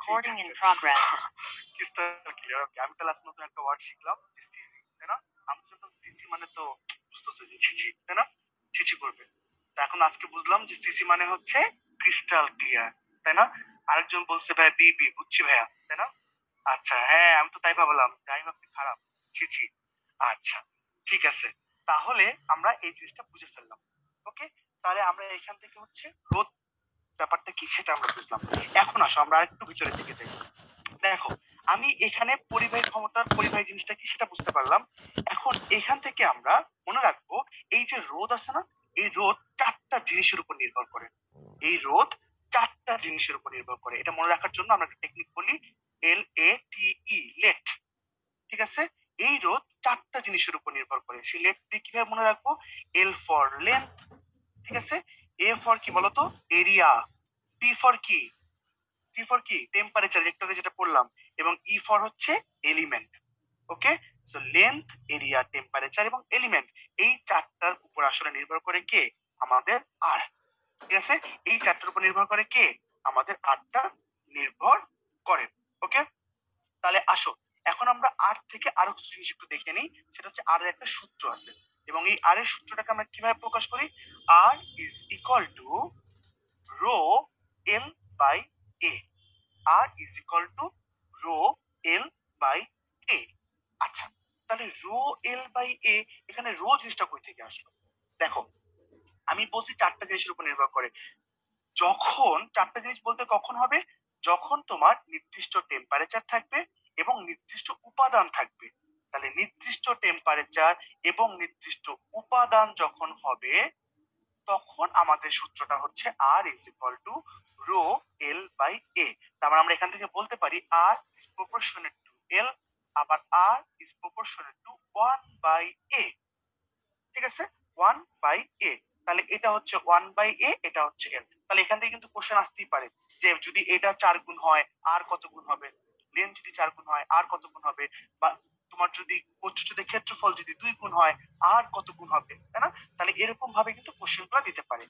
Recording in progress. Crystal clear. Okay, আমি তাহলে আজকে নতুন একটা ওয়ার্ড শিখলাম, সিসি, তাই না? আমি তো সিসি মানে তো বুঝতেছি যে ছিছি, তাই না? ছিছি করবে। তো এখন আজকে বুঝলাম যে সিসি মানে হচ্ছে ক্রিস্টাল ক্লিয়ার, তাই না? আরেকজন বলছে ভাই বিবি, বুঝছি ভাইয়া, তাই না? আচ্ছা, হ্যাঁ আমি তো তাই ভাবলাম, যাই ভাবছি খারাপ, ছিছি। আচ্ছা, ঠিক আছে, তাহলে আমরা এই জিনিসটা বুঝে ফেললাম। ওকে, তাহলে আমরা এখান থেকে হচ্ছে রোদ ব্যাপারটা কি সেটা আমরা বুঝলাম। এখন আসো আমরা আরেকটু ভিতরের দিকে যাই। দেখো, আমি এখানে পরিবাহী ক্ষমতার পরিবাহী জিনিসটা কি সেটা বুঝতে পারলাম। এখন এখান থেকে আমরা মনে রাখবো এই যে রোদ আছে না, এই রোদ চারটা জিনিসের উপর নির্ভর করে। এই রোদ চারটা জিনিসের উপর নির্ভর করে। এটা মনে রাখার জন্য আমরা একটা টেকনিক বলি, LATE, লেট। ঠিক আছে, এই রোদ চারটা জিনিসের উপর নির্ভর করে। সেই লেটটি কিভাবে মনে রাখবো? L ফর লেন্থ, ঠিক আছে, A ফর কি বলতো? এরিয়া, T ফর কি? T ফর কি? টেম্পারেচার, একটু আগে যেটা পড়লাম, এবং E ফর হচ্ছে এলিমেন্ট। ওকে, সো লেন্থ, এরিয়া, টেম্পারেচার এবং এলিমেন্ট, এই চারটার উপর আসলে নির্ভর করে কে? আমাদের আর। ঠিক আছে, এই চারটার উপর নির্ভর করে কে? আমাদের আরটা নির্ভর করে। ওকে, তাহলে আসো এখন আমরা আর থেকে আরো কিছু জিনিস একটু দেখে নিই। সেটা হচ্ছে আর এর একটা সূত্র আছে, এবং এই আর এর সূত্রটাকে আমরা কিভাবে প্রকাশ করি? R is equal to rho L by A. R is equal to rho L by A. আচ্ছা, তাহলে রো এল বাই এ, এখানে রো জিনিসটা কই থেকে আসলো? দেখো, আমি বলছি চারটা জিনিসের উপর নির্ভর করে। যখন চারটা জিনিস বলতে কখন হবে? যখন তোমার নির্দিষ্ট টেম্পারেচার থাকবে এবং নির্দিষ্ট উপাদান থাকবে। তাহলে নির্দিষ্ট টেম্পারেচার এবং নির্দিষ্ট উপাদান যখন হবে, তখন আমাদের সূত্রটা হচ্ছে R is equal to rho L by A. তার মানে আমরা এখান থেকে বলতে পারি R is proportionate to L, আবার R is proportionate two 1/a। ঠিক আছে, 1/a। তাহলে এটা হচ্ছে 1/a, এটা হচ্ছে এল। তাহলে এখান থেকে কিন্তু কোশ্চেন আসতেই পারে যে যদি এটা 4 গুণ হয় আর কত গুণ হবে, লেন্থ যদি 4 গুণ হয় আর কত গুণ হবে, বা তোমার যদি প্রস্থচ্ছেদের ক্ষেত্রফল যদি 2 গুণ হয় আর কত গুণ হবে, তাই না? তাহলে এরকম ভাবে কিন্তু কোশ্চেন গুলো দিতে পারে।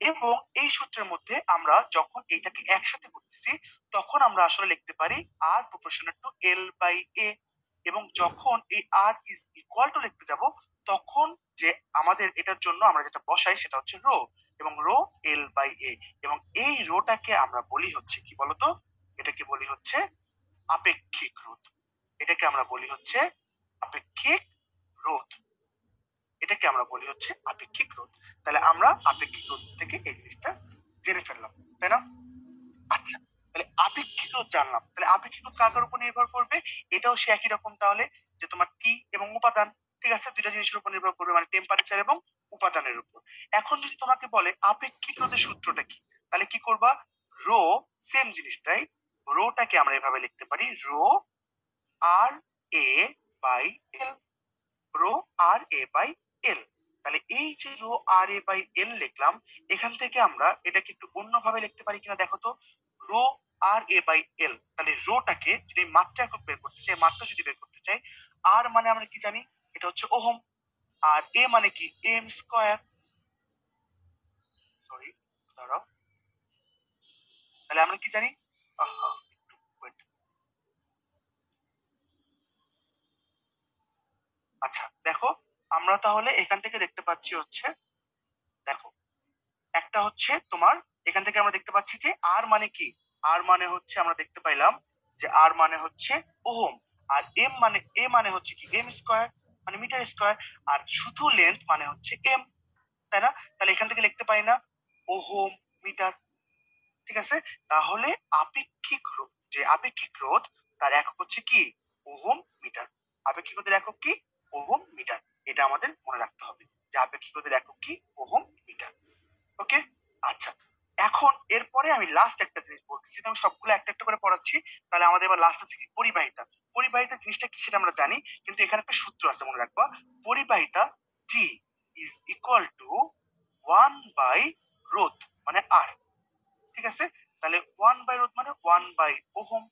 এবং এই সূত্রের মধ্যে আমরা যখন এটাকে একসাথে করতেছি, তখন আমরা আসলে লিখতে পারি আর প্রপোর্শনেট টু এল বাই এ। এবং যখন এই আর ইজ ইকুয়াল টু লিখতে যাব, তখন যে আমাদের এটার জন্য আমরা যেটা বসাই সেটা হচ্ছে রো, এবং রো এল বাই এ। এবং এই রোটাকে আমরা বলি হচ্ছে কি বলতো? এটাকে বলি হচ্ছে আপেক্ষিক রোধ। এটাকে আমরা বলি হচ্ছে আপেক্ষিক রোধ। এটাকে আমরা বলি হচ্ছে আপেক্ষিক রোধ। তাহলে আমরা আপেক্ষিক রোধ থেকে এই জিনিসটা জেনে ফেললাম, তাই না? আচ্ছা, তাহলে আপেক্ষিক রোধ জানলাম। তাহলে আপেক্ষিক রোধ কার কার উপর নির্ভর করবে? এটাও সে একই রকম, তাহলে যে তোমার টি এবং উপাদান। ঠিক আছে, দুইটা জিনিসের উপর নির্ভর করবে, মানে টেম্পারেচার এবং উপাদানের উপর। এখন যদি তোমাকে বলে আপেক্ষিক রোধের সূত্রটা কি, তাহলে কি করবা? রো, সেম জিনিসটাই, রোটাকে আমরা এভাবে লিখতে পারি, rho R A by L. Rho R A by L. তাহলে এই যে রো আর এ বাই এল লিখলাম, এখান থেকে আমরা এটাকে একটু অন্যভাবে লিখতে পারি কিনা দেখো তো। Rho R A by L, তাহলে রোটাকে যদি মাত্রা একক বের করতে চাই, মাত্রা যদি বের করতে চাই, আর মানে আমরা কি জানি? এটা হচ্ছে ওহম। আর এ মানে কি? M square. সরি, দাঁড়াও, তাহলে আমরা কি জানি? আহা, একটু wait। আচ্ছা দেখো, আমরা তাহলে এখান থেকে দেখতে পাচ্ছি হচ্ছে, দেখো, একটা হচ্ছে তোমার, এখান থেকে আমরা দেখতে পাচ্ছি যে আর মানে কি? আর মানে হচ্ছে আমরা দেখতে পাইলাম যে আর মানে হচ্ছে ওহম। আর এম মানে, এ মানে হচ্ছে কি? এম স্কয়ার, মানে মিটার স্কয়ার। আর শুধু লেন্থ মানে হচ্ছে এম, তাই না? তাহলে এখান থেকে লিখতে পারি না ওহম মিটার। ঠিক আছে, তাহলে আপেক্ষিক রোধ, যে আপেক্ষিক রোধ, তার একক হচ্ছে কি? Ohm metre. আপেক্ষিক রোধের একক কি? Ohm metre. এটা আমাদের মনে রাখতে হবে যে আপেক্ষিক রোধের একক কি? Ohm metre. ওকে, আচ্ছা, এখন এরপরে আমি লাস্ট একটা জিনিস বলতেছি, আমি সবগুলো একটা একটা করে পড়াচ্ছি। তাহলে আমাদের এবার লাস্ট আছে কি? পরিবাহিতা। পরিবাহিতা জিনিসটা কি সেটা আমরা জানি, কিন্তু এখানে একটা সূত্র আছে, মনে রাখবা। পরিবাহিতা টি ইজ ইকুয়াল টু 1 বাই রোধ, মানে আর। ঠিক আছে, তাহলে 1 বাই রোধ মানে 1 বাই ওহম,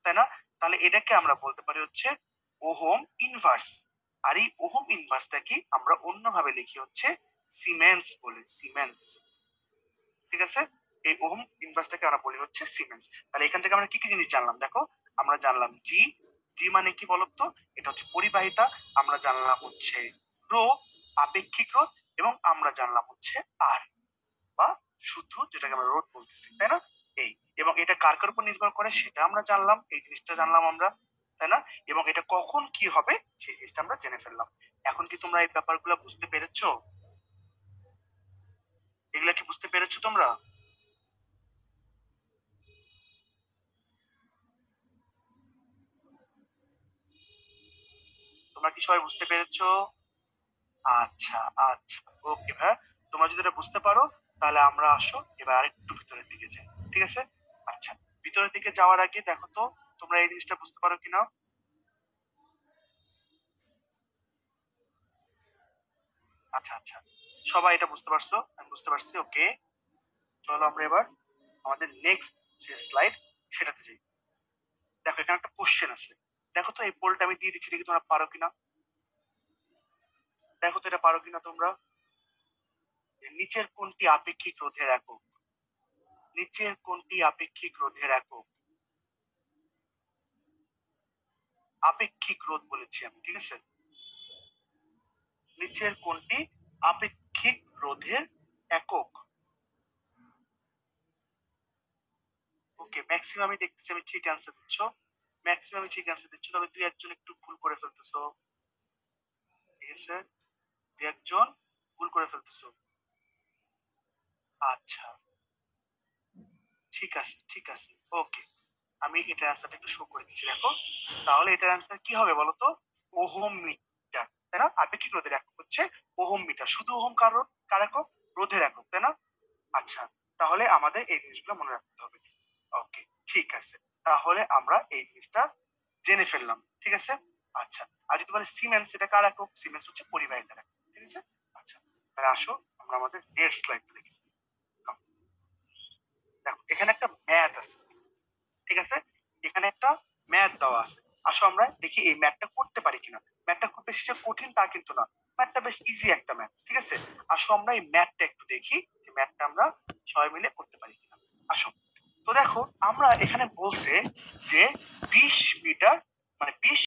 তাই না? তাহলে এটাকে আমরা বলতে পারি হচ্ছে ওহম ইনভার্স। আর এই ওহম ইনভার্সটা কি আমরা অন্যভাবে লিখি হচ্ছে সিমেন্স বলে, সিমেন্স। ঠিক আছে, এই ওহম ইনভার্সটাকে আমরা বলি হচ্ছে সিমেন্স। তাহলে এখান থেকে আমরা কি কি জিনিস জানলাম দেখো, আমরা জানলাম জি, জি মানে কি বলতো, এটা হচ্ছে পরিবাহিতা। আমরা জানলাম হচ্ছে রো, আপেক্ষিক রোধ, এবং আমরা জানলাম হচ্ছে আর বা শুদ্ধ, যেটাকে আমরা রোধ বলতেছি, তাই না? এই, এবং এটা কার কার উপর নির্ভর করে সেটা আমরা জানলাম, এই জিনিসটা জানলাম আমরা, তাই না? এবং এটা কখন কি হবে সেই জিনিসটা আমরা জেনে ফেললাম। এখন কি তোমরা এই ব্যাপারগুলো বুঝতে পেরেছো? এগুলা কি বুঝতে পেরেছো তোমরা? তোমরা কি সবাই বুঝতে পেরেছো? আচ্ছা, আচ্ছা, ওকে ভাই। তোমরা যদি এটা বুঝতে পারো তাহলে আমরা আসো এবার আরেকটু ভিতরের দিকে যাই, ঠিক আছে? আচ্ছা, ভিতরের দিকে যাওয়ার আগে দেখো তো তোমরা এই জিনিসটা বুঝতে পারো কিনা। আচ্ছা, আচ্ছা, সবাই এটা বুঝতে পারছো? আমি বুঝতে পারছি, ওকে। চলো আমরা এবার আমাদের নেক্সট যে স্লাইড সেটাতে যাই। দেখো এখানে একটা কোশ্চেন আছে, দেখো তো এই পোলটা আমি দিয়ে দিচ্ছি, দেখি তোমরা পারো কিনা। দেখো তো এটা পারো কিনা তোমরা। নিচের কোনটি আপেক্ষিক রোধের একক? নিচের কোনটি আপেক্ষিক রোধের একক? আপেক্ষিক রোধ বলেছি আমি, ঠিক আছে? নিচের কোনটি আপেক্ষিক রোধের একক? ওকে, ম্যাক্সিমামই দেখতেছি আমি ঠিক অ্যান্সার দিচ্ছ, ম্যাক্সিমামই ঠিক অ্যান্সার দিচ্ছ, তবে দুই একজন একটু ভুল করে ফেলতেছো, ঠিক আছে? দুই একজন ভুল করে ফেলতেছো। আচ্ছা, ঠিক আছে, ঠিক আছে, ওকে। আমি এটার অ্যান্সারটা একটু শো করে দিচ্ছি, দেখো। তাহলে এটার অ্যান্সার কি হবে বলো তো? ওহম মিটার, তাই না? আপেক্ষিক রোধের একক হচ্ছে ওহম মিটার। শুধু ওহম কার একক? রোধের একক, তাই না? আচ্ছা, তাহলে আমাদের এই জিনিসগুলো মনে রাখতে হবে। ওকে, ঠিক আছে। তাহলে আমরা এই জিনিসটা জেনে ফেললাম, ঠিক আছে? আচ্ছা, আর যদি বলে সিমেন্স, এটা কার একক? সিমেন্স হচ্ছে পরিবাহিতার একক, ঠিক আছে? আচ্ছা, তাহলে আসো আমরা আমাদের নেক্সট স্লাইড দেখি। দেখো এখানে একটা ম্যাথ আছে, ঠিক আছে? এখানে একটা ম্যাথ দেওয়া আছে। আসো আমরা দেখি এই ম্যাথটা করতে পারি কিনা। ম্যাথটা খুব বেশি যে কঠিন তা কিন্তু না, ম্যাথটা বেশ ইজি একটা ম্যাথ, ঠিক আছে? আসো আমরা এই ম্যাথটা একটু দেখি যে ম্যাথটা আমরা সবাই মিলে করতে পারি কিনা। আসো। তো দেখো আমরা এখানে বলছে যে 20 মিটার, মানে 20